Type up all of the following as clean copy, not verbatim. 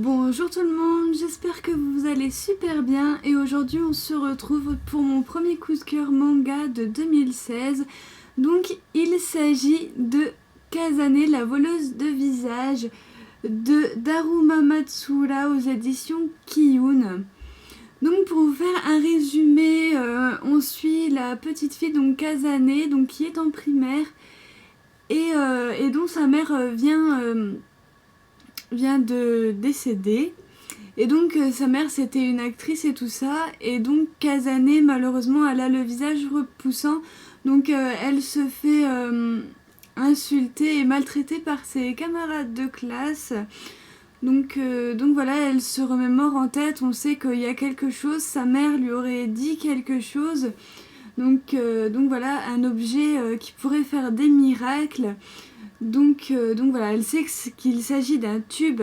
Bonjour tout le monde, j'espère que vous allez super bien et aujourd'hui on se retrouve pour mon premier coup de cœur manga de 2016. Donc il s'agit de Kazane, la voleuse de visage de Daruma Matsura aux éditions Kiyun. Donc pour vous faire un résumé, on suit la petite fille donc Kazane donc, qui est en primaire et dont sa mère vient de décéder. Et donc sa mère c'était une actrice et tout ça. Et donc Kazane malheureusement elle a le visage repoussant. Donc elle se fait insulter et maltraiter par ses camarades de classe. Donc voilà, elle se remémore en tête, on sait qu'il y a quelque chose, sa mère lui aurait dit quelque chose. Donc voilà, un objet qui pourrait faire des miracles. Donc voilà, elle sait qu'il s'agit d'un tube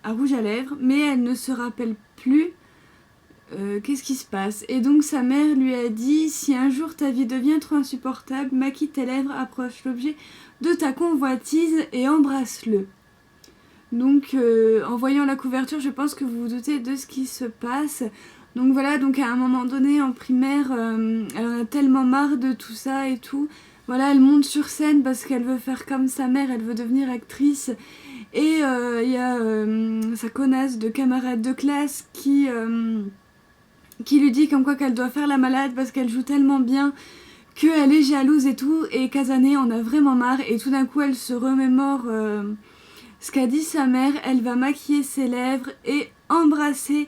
à rouge à lèvres, mais elle ne se rappelle plus qu'est-ce qui se passe. Et donc sa mère lui a dit: si un jour ta vie devient trop insupportable, maquille tes lèvres, approche l'objet de ta convoitise et embrasse-le. Donc en voyant la couverture, je pense que vous vous doutez de ce qui se passe. Donc voilà, donc à un moment donné en primaire, elle en a tellement marre de tout ça et tout. Voilà, elle monte sur scène parce qu'elle veut faire comme sa mère, elle veut devenir actrice. Et il y a sa connasse de camarade de classe qui lui dit comme quoi qu'elle doit faire la malade parce qu'elle joue tellement bien qu'elle est jalouse et tout. Et Kazane en a vraiment marre et tout d'un coup elle se remémore ce qu'a dit sa mère. Elle va maquiller ses lèvres et embrasser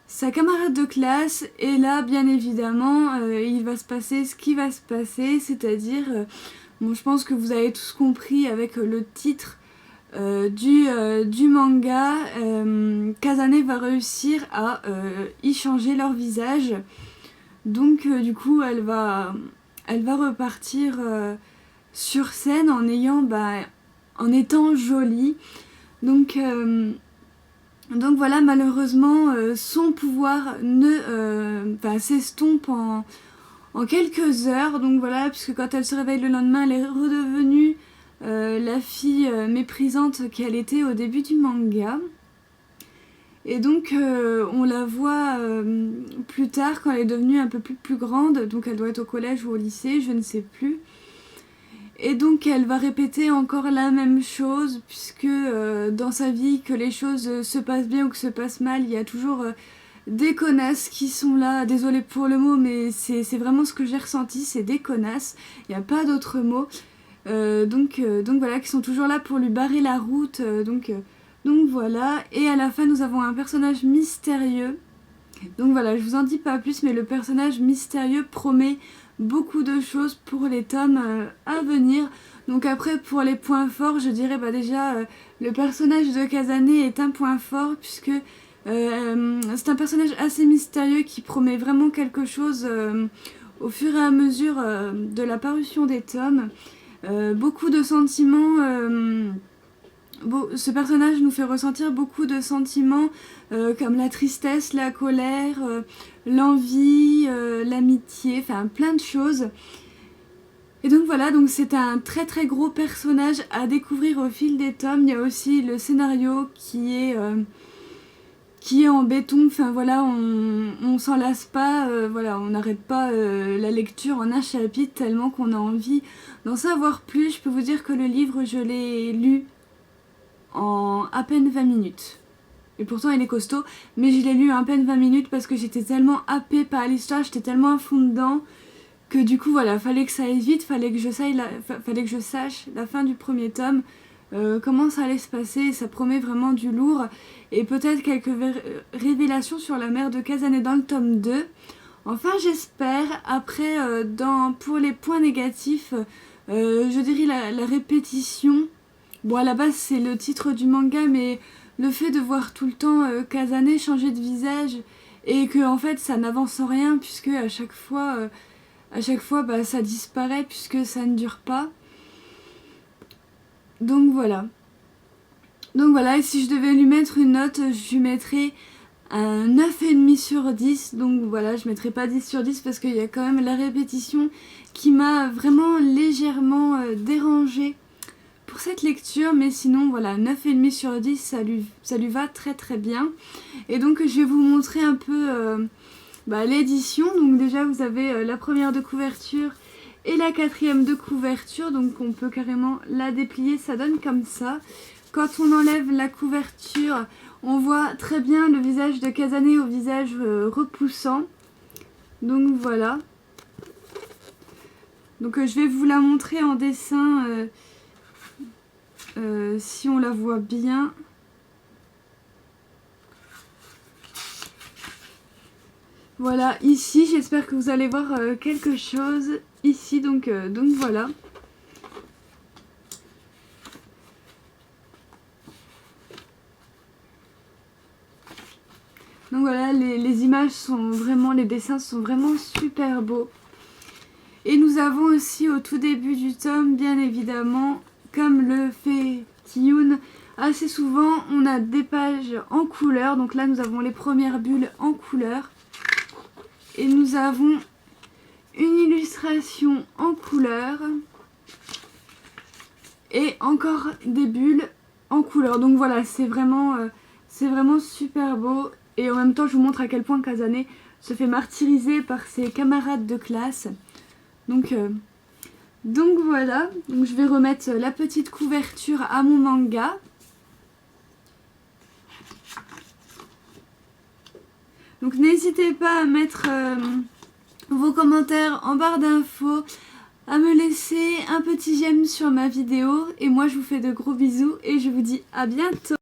sa camarade de classe. Et là bien évidemment il va se passer ce qui va se passer, c'est-à-dire bon, je pense que vous avez tous compris avec le titre du manga. Kazane va réussir à y changer leur visage. Donc du coup elle va repartir sur scène en étant jolie. Donc voilà, malheureusement son pouvoir s'estompe en quelques heures. Donc voilà, puisque quand elle se réveille le lendemain, elle est redevenue la fille méprisante qu'elle était au début du manga. Et donc on la voit plus tard quand elle est devenue un peu plus grande. Donc elle doit être au collège ou au lycée, je ne sais plus. Et donc elle va répéter encore la même chose, puisque dans sa vie, que les choses se passent bien ou que se passent mal, il y a toujours des connasses qui sont là. Désolée pour le mot, mais c'est vraiment ce que j'ai ressenti, c'est des connasses, il n'y a pas d'autre mot. Donc voilà, qui sont toujours là pour lui barrer la route. Donc voilà, et à la fin nous avons un personnage mystérieux. Donc voilà, je vous en dis pas plus, mais le personnage mystérieux promet beaucoup de choses pour les tomes à venir. Donc après, pour les points forts, je dirais déjà le personnage de Kazane est un point fort, puisque c'est un personnage assez mystérieux qui promet vraiment quelque chose au fur et à mesure de la parution des tomes. Beaucoup de sentiments. Ce personnage nous fait ressentir beaucoup de sentiments comme la tristesse, la colère, l'envie, l'amitié, enfin plein de choses. Et donc voilà, donc c'est un très très gros personnage à découvrir au fil des tomes. Il y a aussi le scénario qui est en béton. Enfin voilà, on s'en lasse pas, voilà, on n'arrête pas la lecture en un chapitre tellement qu'on a envie d'en savoir plus. Je peux vous dire que le livre, je l'ai lu en à peine 20 minutes. Et pourtant il est costaud, mais je l'ai lu en à peine 20 minutes parce que j'étais tellement happée par l'histoire, j'étais tellement à fond dedans que du coup voilà, fallait que ça aille vite, fallait que je sache la fin du premier tome, comment ça allait se passer. Ça promet vraiment du lourd et peut-être quelques révélations sur la mère de Kazane dans le tome 2. Enfin j'espère. Après pour les points négatifs, je dirais la répétition. Bon, à la base c'est le titre du manga, mais le fait de voir tout le temps Kazane changer de visage et que en fait ça n'avance en rien, puisque à chaque fois ça disparaît puisque ça ne dure pas. Donc voilà, et si je devais lui mettre une note, je lui mettrais un 9,5 sur 10. Donc voilà, je mettrais pas 10 sur 10 parce qu'il y a quand même la répétition qui m'a vraiment légèrement dérangée pour cette lecture, mais sinon voilà, 9,5 sur 10, ça lui va très très bien. Et donc je vais vous montrer un peu l'édition. Donc déjà vous avez la première de couverture et la quatrième de couverture, donc on peut carrément la déplier, ça donne comme ça. Quand on enlève la couverture, on voit très bien le visage de Kazane au visage repoussant. Donc voilà. Donc je vais vous la montrer en dessin si on la voit bien. Voilà, ici, j'espère que vous allez voir quelque chose ici, donc voilà. Donc voilà, les images sont vraiment, les dessins sont vraiment super beaux. Et nous avons aussi au tout début du tome, bien évidemment, comme le fait Tiyun, assez souvent on a des pages en couleur. Donc là nous avons les premières bulles en couleur. Et nous avons une illustration en couleur. Et encore des bulles en couleur. Donc voilà, c'est vraiment super beau. Et en même temps, je vous montre à quel point Kazane se fait martyriser par ses camarades de classe. Donc voilà, donc je vais remettre la petite couverture à mon manga. Donc n'hésitez pas à mettre vos commentaires en barre d'infos, à me laisser un petit j'aime sur ma vidéo. Et moi je vous fais de gros bisous et je vous dis à bientôt.